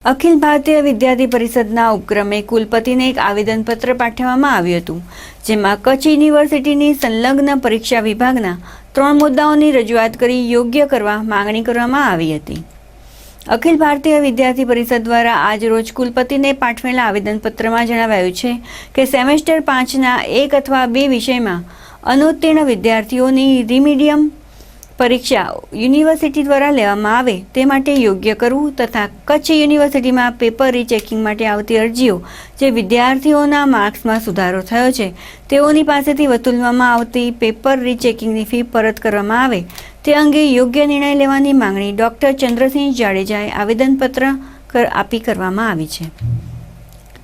અખિલ ભારતીય વિદ્યાર્થી પરિષદના ઉપક્રમે કુલપતિને એક આવેદનપત્ર પાઠવવામાં આવ્યું હતું, જેમાં કચ્છ યુનિવર્સિટીની સંલગ્ન પરીક્ષા વિભાગના 3 મુદ્દાઓની રજૂઆત કરી યોગ્ય કરવા માંગણી કરવામાં આવી હતી. અખિલ ભારતીય વિદ્યાર્થી પરિષદ દ્વારા આજરોજ કુલપતિને પાઠવેલા આવેદનપત્રમાં જણાવાયું છે કે સેમેસ્ટર 5ના 1 અથવા 2 વિષયમાં અનુત્તીર્ણ વિદ્યાર્થીઓની રિમિડિયમ પરીક્ષા યુનિવર્સિટી દ્વારા લેવામાં આવે તે માટે યોગ્ય કરવું તથા કચ્છ યુનિવર્સિટીમાં પેપર રીચેકિંગ માટે આવતી અરજીઓ જે વિદ્યાર્થીઓના માર્ક્સમાં સુધારો થયો છે તેઓની પાસેથી વસૂલવામાં આવતી પેપર રીચેકિંગની ફી પરત કરવામાં આવે તે અંગે યોગ્ય નિર્ણય લેવાની માંગણી ડૉક્ટર ચંદ્રસિંહ જાડેજાએ આવેદનપત્ર આપી કરવામાં આવી છે.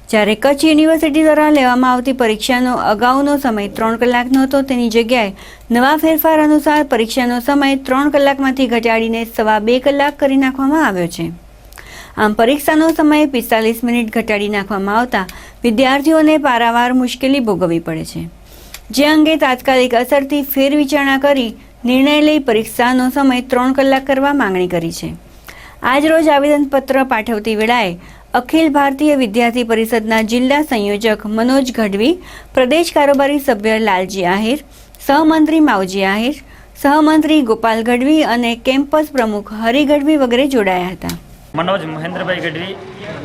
જ્યારે કચ્છ યુનિવર્સિટી દ્વારા લેવામાં આવતી પરીક્ષાનો અગાઉનો સમય 3 કલાકનો હતો તેની જગ્યાએ નવા ફેરફાર અનુસાર પરીક્ષાનો સમય 3 કલાકમાંથી ઘટાડીને 2.5 કલાક કરી નાખવામાં આવ્યો છે. આમ પરીક્ષાનો સમય 45 મિનિટ ઘટાડી નાખવામાં આવતા વિદ્યાર્થીઓને પારાવાર મુશ્કેલી ભોગવવી પડે છે, જે અંગે તાત્કાલિક અસરથી ફેરવિચારણા કરી નિર્ણય લઈ પરીક્ષાનો સમય 3 કલાક કરવા માંગણી કરી છે. આજરોજ આવેદનપત્ર પાઠવતી વેળાએ અખિલ ભારતીય વિદ્યાર્થી પરિષદના જિલ્લા સંયોજક મનોજ ગઢવી, પ્રદેશ કારોબારી સભ્ય લાલજી આહિર, સહમંત્રી માવજી આહિર, સહમંત્રી ગોપાલ ગઢવી અને કેમ્પસ પ્રમુખ હરિ ગઢવી વગેરે જોડાયા હતા. મનોજ મહેન્દ્રભાઈ ગઢવી,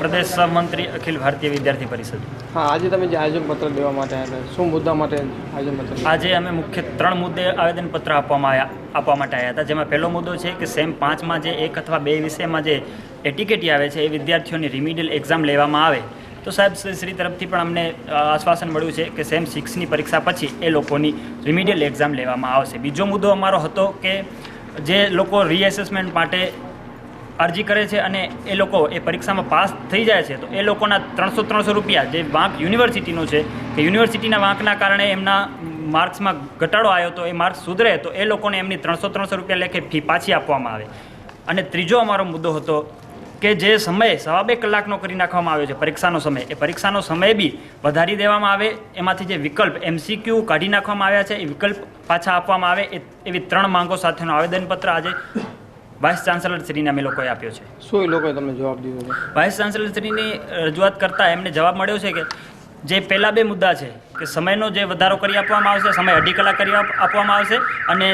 પ્રદેશ સહમંત્રી અખિલ ભારતીય વિદ્યાર્થી પરિષદ. હા, આજે તમે જે આયોજનપત્ર દેવા માટે આવ્યા, શું મુદ્દા માટે આયોજનપત્ર? આજે અમે મુખ્ય 3 મુદ્દે આવેદનપત્ર આપવા માટે આવ્યા હતા, જેમાં પહેલો મુદ્દો છે કે સેમ 5માં જે 1 અથવા 2 વિષયમાં જે એટીકેટી આવે છે એ વિદ્યાર્થીઓની રિમિડિયલ એક્ઝામ લેવામાં આવે તો સાહેબ શ્રી તરફથી પણ અમને આશ્વાસન મળ્યું છે કે સેમ 6ની પરીક્ષા પછી એ લોકોની રિમિડિયલ એક્ઝામ લેવામાં આવશે. બીજો મુદ્દો અમારો હતો કે જે લોકો રીએસેસમેન્ટ માટે અરજી કરે છે અને એ લોકો એ પરીક્ષામાં પાસ થઈ જાય છે તો એ લોકોના 300 રૂપિયા જે વાંક યુનિવર્સિટીનો છે કે યુનિવર્સિટીના વાંકના કારણે એમના માર્ક્સમાં ઘટાડો આવ્યો તો એ માર્ક્સ સુધરે તો એ લોકોને એમની 300 રૂપિયા લેખે ફી પાછી આપવામાં આવે. અને ત્રીજો અમારો મુદ્દો હતો કે જે સમય 2.5 કલાકનો કરી નાખવામાં આવ્યો છે પરીક્ષાનો સમય, એ પરીક્ષાનો સમય બી વધારી દેવામાં આવે, એમાંથી જે વિકલ્પ MCQ કાઢી નાખવામાં આવ્યા છે એ વિકલ્પ પાછા આપવામાં આવે, એવી 3 માંગો સાથેનો આવેદનપત્ર આજે વાઇસ ચાન્સેલર શ્રીને અમે લોકોએ આપ્યો છે. શું એ લોકોએ તમને જવાબ દીધો છે? વાઇસ ચાન્સેલર શ્રીની રજૂઆત કરતાં એમને જવાબ મળ્યો છે કે જે પહેલાં 2 મુદ્દા છે કે સમયનો જે વધારો કરી આપવામાં આવશે, સમય 2.5 કલાક કરી આપવામાં આવશે અને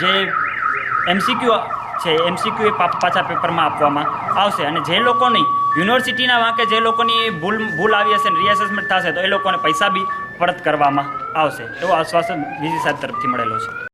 જે MCQ છે MCQ એ પાછા પેપરમાં આપવામાં આવશે અને જે લોકોની યુનિવર્સિટીના વાંકે જે લોકોની ભૂલ આવી હશે ને રીએસેસમેન્ટ થશે તો એ લોકોને પૈસા બી પરત કરવામાં આવશે એવો આશ્વાસન વીસી સાહેબ તરફથી મળેલો છે.